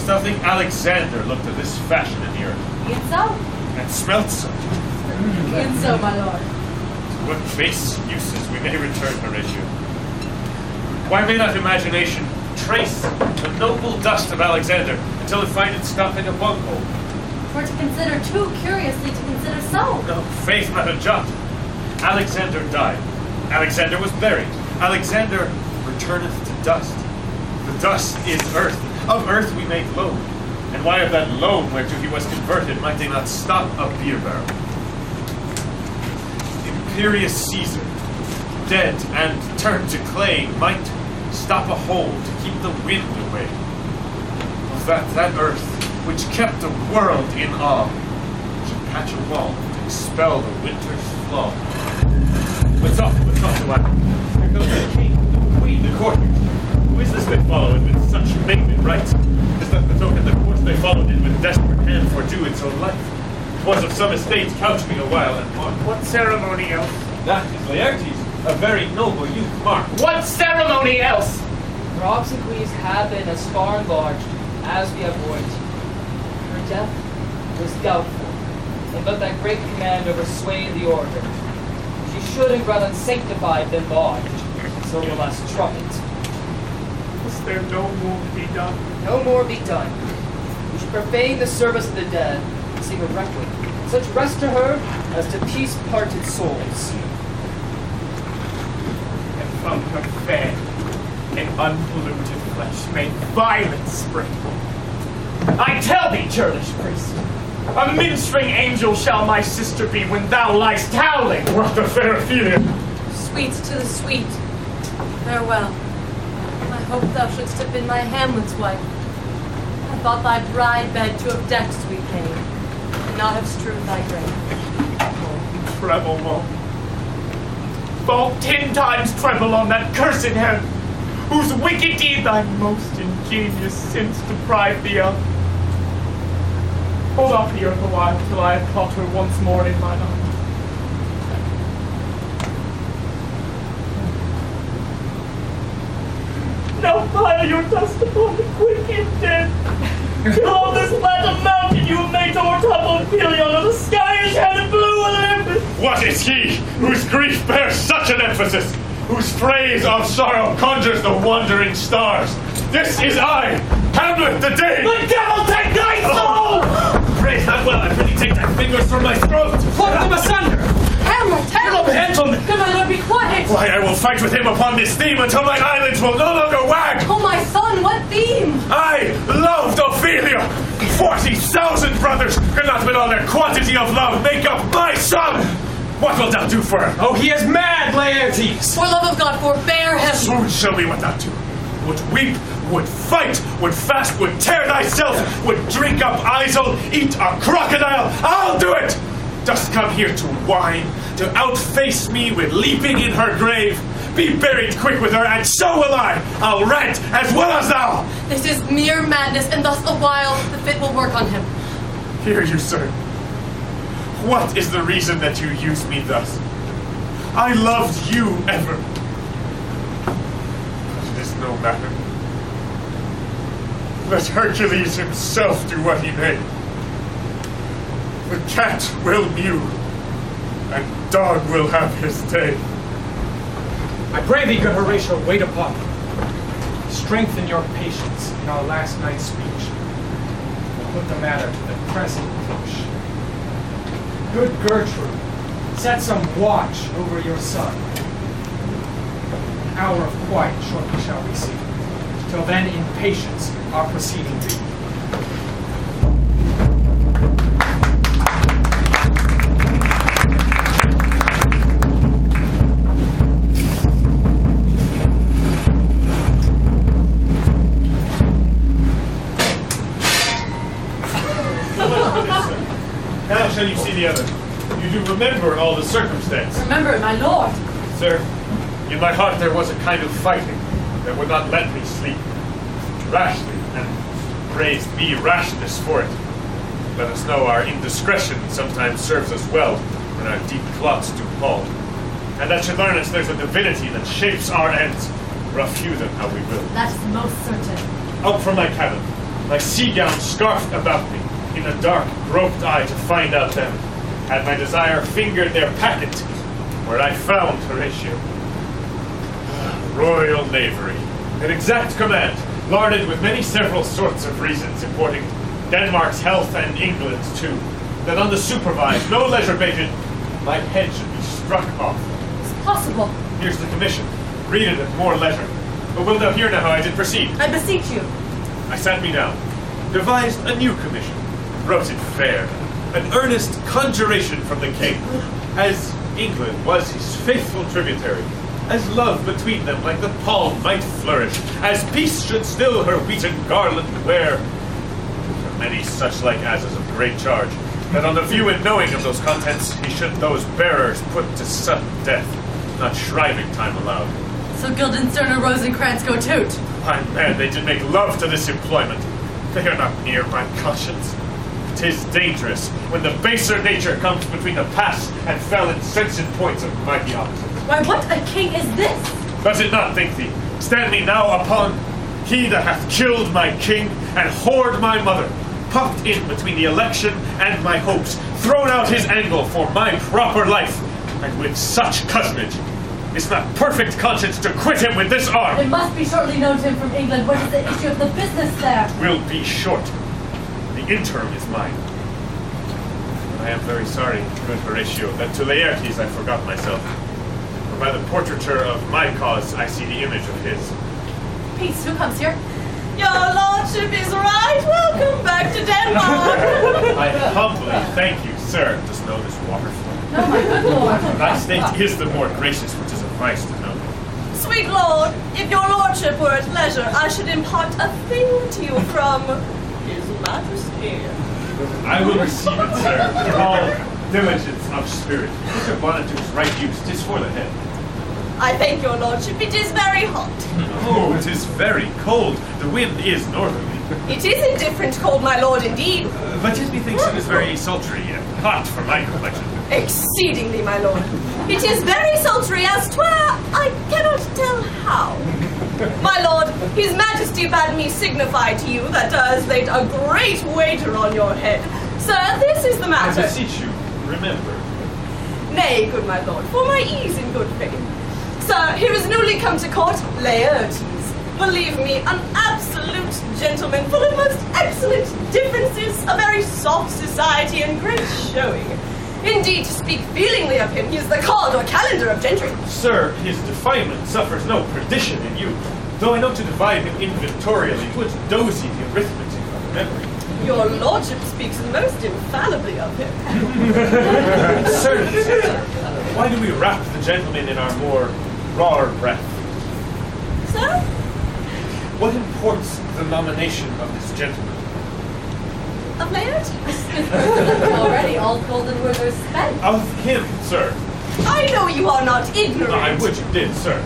thou think Alexander looked at this fashion in the earth? E'en so. And smelt so? E'en so, my lord. To what base uses we may return, Horatio. Why may not imagination trace the noble dust of Alexander until it find it stopping a bunghole? For to consider too curiously to consider so. No, faith not a jot. Alexander died. Alexander was buried. Alexander returneth to dust. The dust is earth. Of earth we make loam. And why of that loam whereto he was converted might they not stop a beer barrel? Imperious Caesar, dead and turned to clay, might stop a hole to keep the wind away. Of that earth which kept the world in awe should patch a wall to expel the winter's flaw. What's up, lad? Here goes the king, the queen, the courtiers. Who is this they follow and with such maiden rites? Is that the token the course they followed in with desperate hand fordo its own life? 'Twas of some estate couching a while, and what ceremony else? That is Laertes, a very noble youth, mark. What ceremony else? Her obsequies have been as far enlarged as we have warranted. Her death was doubtful, and but that great command overswayed the order. She should have rather sanctified than lodged, so the last trumpet. Is there no more to be done? No more be done. We should profane the service of the dead and sing a requiem, such rest to her as to peace-parted souls. And from her fair and unpolluted flesh may violence spring. I tell thee, churlish priest, a ministering angel shall my sister be when thou liest howling. What a fair Ophelia! Sweet to the sweet. Farewell. I hope thou shouldst have been my Hamlet's wife. I thought thy bride bed to have decked, sweet Cain, and not have strewed thy grave. Oh, treble woe. Fall 10 times treble on that cursed head, whose wicked deed thy most ingenious sins deprived thee of. Hold off the earth a while till I have caught her once more in mine arms. Now pile your dust upon the quick and dead. Till on this flat mountain you have made our toppled Pelion of the sky is headed blue Olympus. What is he whose grief bears such an emphasis, whose phrase of sorrow conjures the wandering stars? This is I, Hamlet the Dane! The devil take thy soul! Praise that well, I really take thy fingers from my throat! Pluck them asunder! Hamlet! Little gentleman! Good my lord, be quiet! Why, I will fight with him upon this theme until my eyelids will no longer wag! Oh, my son, what theme? I loved Ophelia! 40,000 brothers could not with all their quantity of love make up my son! What wilt thou do for her? Oh, he is mad, Laertes! For love of God, forbear him! Soon show me what thou do. Would weep, would fight, would fast, would tear thyself, would drink up Isel, eat a crocodile, I'll do it! Dost come here to whine, to outface me with leaping in her grave? Be buried quick with her, and so will I! I'll rant as well as thou! This is mere madness, and thus a while the fit will work on him. Hear you, sir. What is the reason that you use me thus? I loved you ever. But it is no matter. Let Hercules himself do what he may. The cat will mew, and dog will have his day. I pray thee, good Horatio, wait upon me. Strengthen your patience in our last night's speech. We'll put the matter to the present push. Good Gertrude, set some watch over your son. An hour of quiet shortly shall we see. Till then, in patience, our proceeding be. Now shall you see the other. You do remember all the circumstance. Remember, my lord. Sir, in my heart there was a kind of fighting that would not let me sleep. Rashly, and praised be rashness for it. Let us know our indiscretion sometimes serves us well when our deep plots do halt. And that should learn us there's a divinity that shapes our ends, rough hew them how we will. That is most certain. Out from my cabin. my sea gown scarfed about me, in the dark groped I to find out them, had my desire fingered their packet, where I found Horatio. Royal knavery, an exact command, larded with many several sorts of reasons, importing Denmark's health and England's too, that on the supervised, no leisure baited, my head should be struck off. It's possible. Here's the commission. Read it at more leisure. But wilt thou hear now how I did proceed? I beseech you. I sat me down, devised a new commission, wrote it fair, an earnest conjuration from the king, as England was his faithful tributary, as love between them like the palm might flourish, as peace should still her wheaten garland wear, for many such like asses of great charge, that on the view and knowing of those contents he should those bearers put to sudden death, not shriving time allowed. So Guildenstern or Rosencrantz go toot. My man, they did make love to this employment. They are not near my conscience. 'Tis dangerous when the baser nature comes between the past and fell insensate points of mighty opposites. Why, what a king is this? Does it not, think thee, stand me now upon he that hath killed my king and whored my mother, puffed in between the election and my hopes, thrown out his angle for my proper life, and with such cozenage, is not perfect conscience to quit him with this arm? It must be shortly known to him from England what is the issue of the business there. Will be short. The interim is mine. I am very sorry, good Horatio, that to Laertes I forgot myself. For by the portraiture of my cause I see the image of his. Peace, who comes here? Your lordship is right. Welcome back to Denmark. I humbly thank you, sir. Dost know this waterfall? No, my good lord. Thy state is the more gracious, which is a vice to know. Sweet lord, if your lordship were at leisure, I should impart a thing to you from His Majesty. I will receive it, sir, with all diligence of spirit. Put your bonnet to its right use. 'Tis for the head. I thank your lordship. It is very hot. Oh, it is very cold. The wind is northerly. It is indifferent cold, my lord, indeed. But yet methinks it is very sultry and hot for my complexion. Exceedingly, my lord. It is very sultry, as 'twere, I cannot tell how. My lord, his majesty bade me signify to you that has laid a great wager on your head. Sir, this is the I matter. beseech you, remember. Nay, good my lord, for my ease in good faith. Sir, here is newly come to court, Laertes. Believe me, an absolute gentleman, full of most excellent differences, a very soft society and great showing. Indeed, to speak feelingly of him, he is the card or calendar of gentry. Sir, his defilement suffers no perdition in you. Though I know to divide him inventorially, 'twould dozy the arithmetic of memory. Your lordship speaks most infallibly of him. Certainly, sir. Why do we wrap the gentleman in our more rawer breath? Sir? What imports the nomination of this gentleman? Of Laertes? Already all golden words are spent. Of him, sir. I know you are not ignorant. I would you did, sir.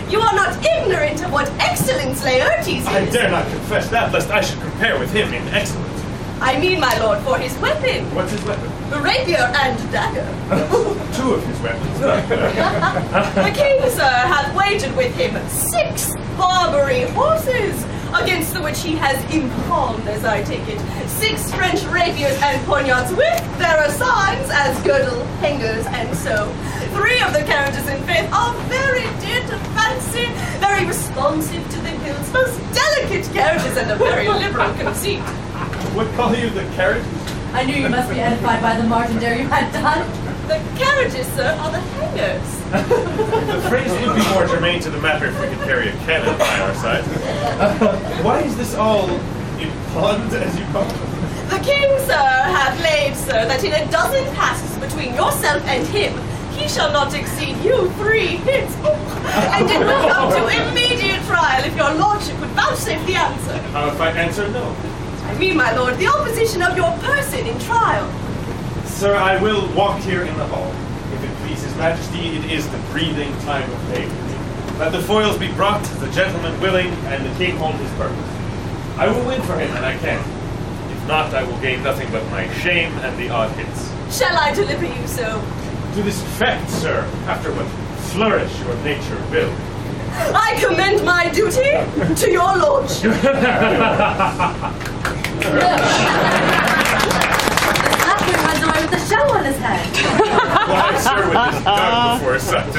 You are not ignorant of what excellence Laertes is. I dare not confess that, lest I should compare with him in excellence. I mean, my lord, for his weapon. What's his weapon? The rapier and dagger. Two of his weapons. The king, sir, hath wagered with him 6 Barbary horses, against the which he has impalmed, as I take it, 6 French rapiers and poniards with their assigns as girdle, hangers, and so. 3 of the carriages, in faith, are very dear to fancy, very responsive to the hills, most delicate carriages, and a very liberal conceit. What call you the carriage? I knew you must be edified by the martindare you had done. The carriages, sir, are the hangers. The phrase would be more germane to the matter if we could carry a cannon by our side. Why is this all in pond, as you call it? The king, sir, hath laid, sir, that in a dozen passes between yourself and him, he shall not exceed you 3 hits. And it will come to immediate trial if your lordship would vouchsafe the answer. How if I answer no? I mean, my lord, the opposition of your person in trial. Sir, I will walk here in the hall. If it please his majesty, it is the breathing time of day. Let the foils be brought, the gentleman willing, and the king hold his purpose. I will win for him, and I can. If not, I will gain nothing but my shame and the odd hits. Shall I deliver you so? To this effect, sir, after what flourish your nature will. I commend my duty to your lordship.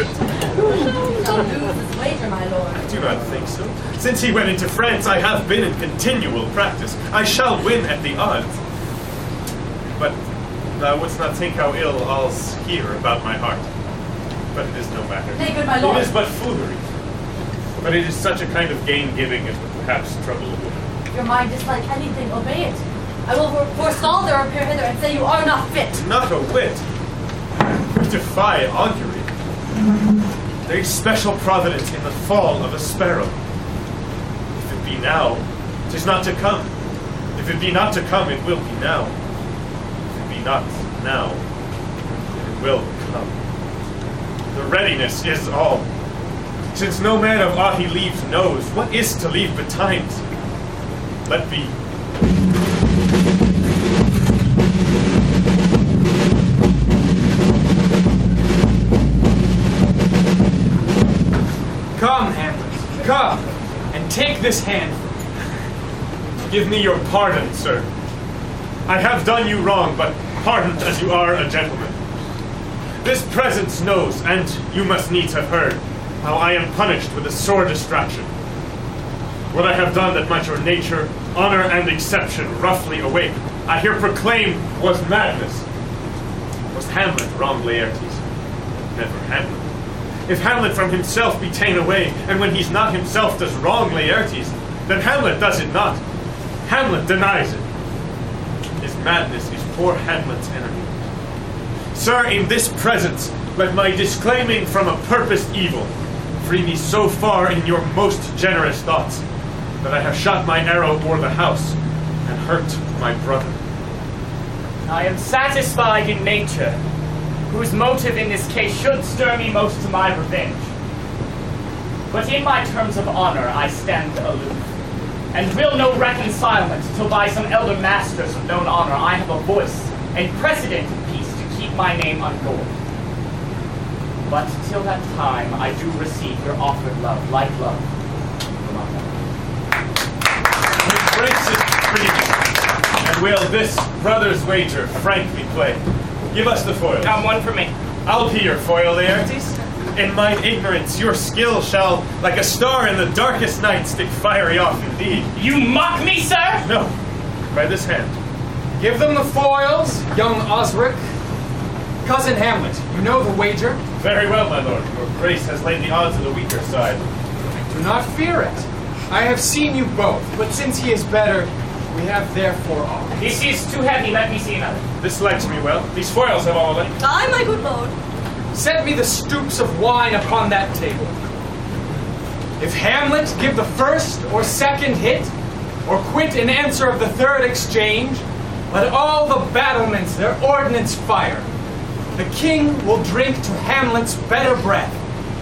Shall lose his wager, my lord. I do not think so. Since he went into France, I have been in continual practice. I shall win at the odds. But thou wouldst not think how ill all's here about my heart. But it is no matter. Nay, good my lord. It is but foolery. But it is such a kind of gain-giving as would perhaps trouble a woman. If your mind dislike anything, obey it. I will forestall their repair hither and say you are not fit. Not a whit. We defy augury. There is special providence in the fall of a sparrow. If it be now, 'tis not to come. If it be not to come, it will be now. If it be not now, it will come. The readiness is all. Since no man of aught he leaves knows, what is to leave betimes? Let be. Come, Hamlet, come, and take this hand. Give me your pardon, sir. I have done you wrong, but pardoned as you are a gentleman. This presence knows, and you must needs have heard, how I am punished with a sore distraction. What I have done that might your nature, honor, and exception roughly awake, I here proclaim was madness. Was Hamlet wrong, Laertes? Never Hamlet. If Hamlet from himself be ta'en away, and when he's not himself does wrong Laertes, then Hamlet does it not. Hamlet denies it. His madness is poor Hamlet's enemy. Sir, in this presence, let my disclaiming from a purposed evil free me so far in your most generous thoughts, that I have shot my arrow o'er the house, and hurt my brother. I am satisfied in nature, whose motive in this case should stir me most to my revenge. But in my terms of honor I stand aloof, and will no reconcilement till by some elder masters of known honor I have a voice and precedent in peace to keep my name ungorged. But till that time I do receive your offered love, like love, from our mother. With grace is freedom, and will this brother's wager frankly play. Give us the foil. Now one for me. I'll be your foil, Laertes. In mine ignorance, your skill shall, like a star in the darkest night, stick fiery off indeed. You mock me, sir? No, by this hand. Give them the foils, young Osric. Cousin Hamlet, you know the wager? Very well, my lord. Your grace has laid the odds on the weaker side. Do not fear it. I have seen you both, but since he is better, we have therefore all. This is too heavy, let me see another. This likes me well. These foils have all left. Aye, my good lord. Set me the stoops of wine upon that table. If Hamlet give the first or second hit, or quit in answer of the third exchange, let all the battlements their ordnance fire. The king will drink to Hamlet's better breath,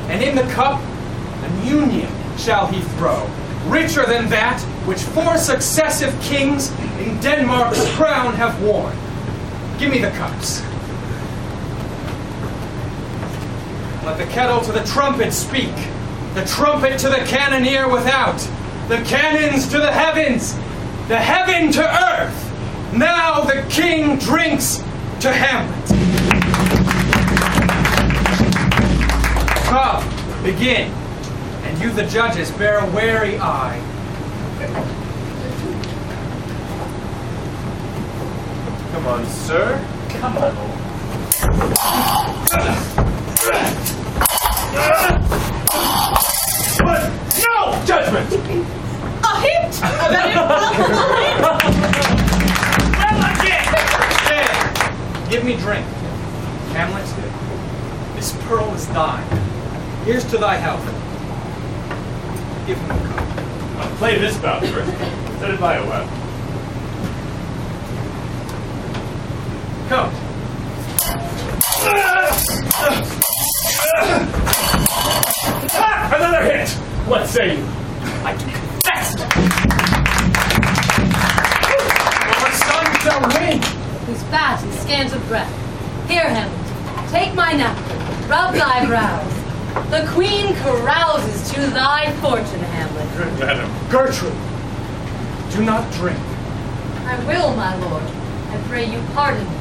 and in the cup an union shall he throw, richer than that which 4 successive kings in Denmark's crown have worn. Give me the cups. Let the kettle to the trumpet speak, the trumpet to the cannoneer without, the cannons to the heavens, the heaven to earth. Now the king drinks to Hamlet. Come, begin, and you the judges bear a wary eye. Come on, sir. Come on. What? No! Judgment! A hit! A very welcome hit! Well again! Stay. Give me drink. Hamlet, this pearl is thine. Here's to thy health. Give him a cup. I'll play this bout first. Set it by a while. Come. Another hit! What say you? I do confess! Our son shall win. Who's fat and scant of breath. Here, Hamlet, take my napkin, rub thy brows. The queen carouses to thy fortune, Hamlet. Good, madam. Gertrude, do not drink. I will, my lord, and pray you pardon me.